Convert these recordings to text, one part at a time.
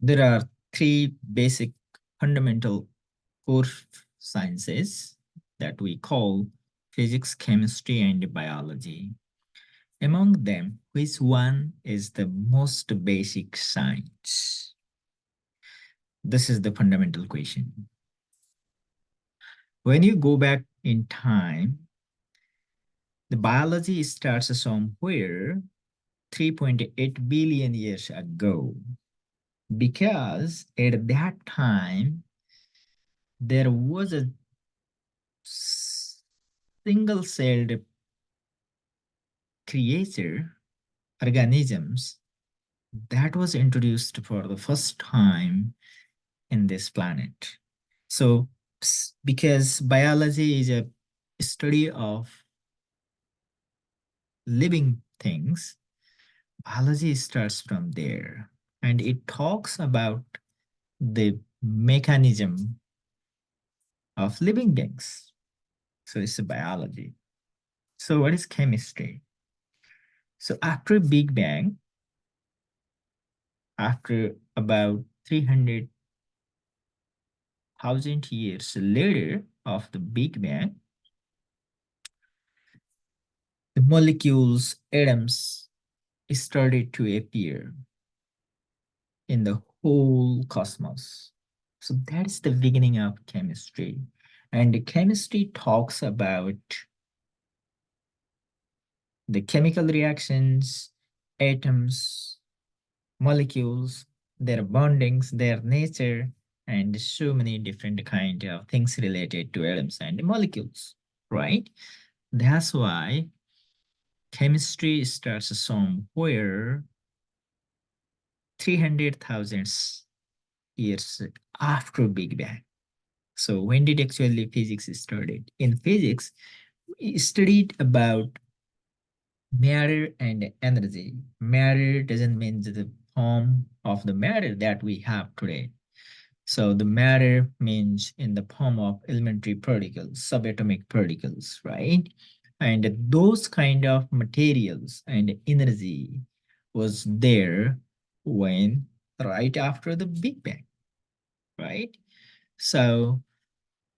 There are three basic fundamental core sciences that we call physics, chemistry, and biology. Among them, which one is the most basic science? This is the fundamental question. When you go back in time, the biology starts somewhere 3.8 billion years ago, because at that time there was a single-celled creature, organisms, that was introduced for the first time in this planet. So, because biology is a study of living things, biology starts from there, and it talks about the mechanism of living things. So it's a biology. So what is chemistry? So after Big Bang, after about 300,000 years later of the Big Bang, the molecules, atoms started to appear in the whole cosmos. So that's the beginning of chemistry. And chemistry talks about the chemical reactions, atoms, molecules, their bondings, their nature, and so many different kind of things related to atoms and molecules, right? That's why chemistry starts somewhere 300,000 years after Big Bang. So when did actually physics started? In physics, we studied about matter and energy. Matter doesn't mean the form of the matter that we have today. So the matter means in the form of elementary particles, subatomic particles, right? And those kind of materials and energy was there when right after the Big Bang, right? So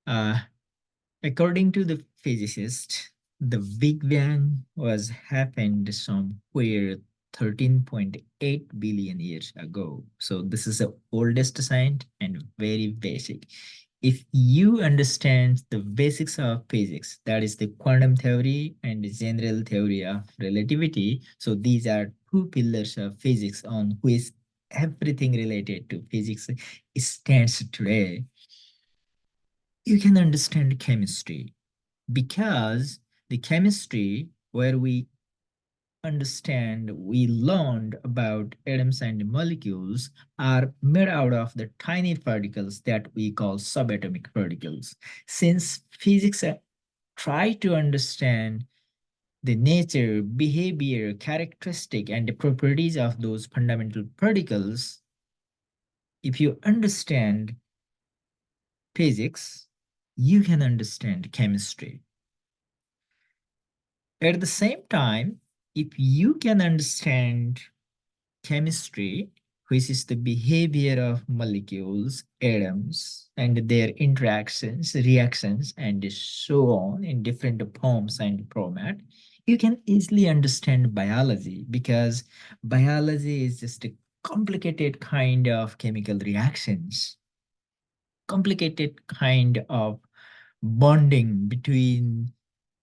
uh, according to the physicist, the Big Bang was happened somewhere 13.8 billion years ago. So this is the oldest science and very basic. If you understand the basics of physics, that is the quantum theory and the general theory of relativity, so these are two pillars of physics on which everything related to physics stands today. You can understand chemistry, because the chemistry where we learned about atoms and molecules are made out of the tiny particles that we call subatomic particles. Since physics try to understand the nature, behavior, characteristic, and the properties of those fundamental particles, if you understand physics, you can understand chemistry. At the same time, if you can understand chemistry, which is the behavior of molecules, atoms, and their interactions, reactions, and so on in different forms and format, you can easily understand biology, because biology is just a complicated kind of chemical reactions, complicated kind of bonding between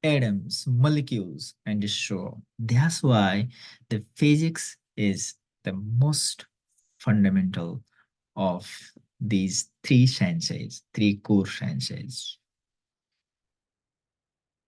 atoms, molecules, and so on. That's why the physics is the most fundamental of these three sciences, three core sciences.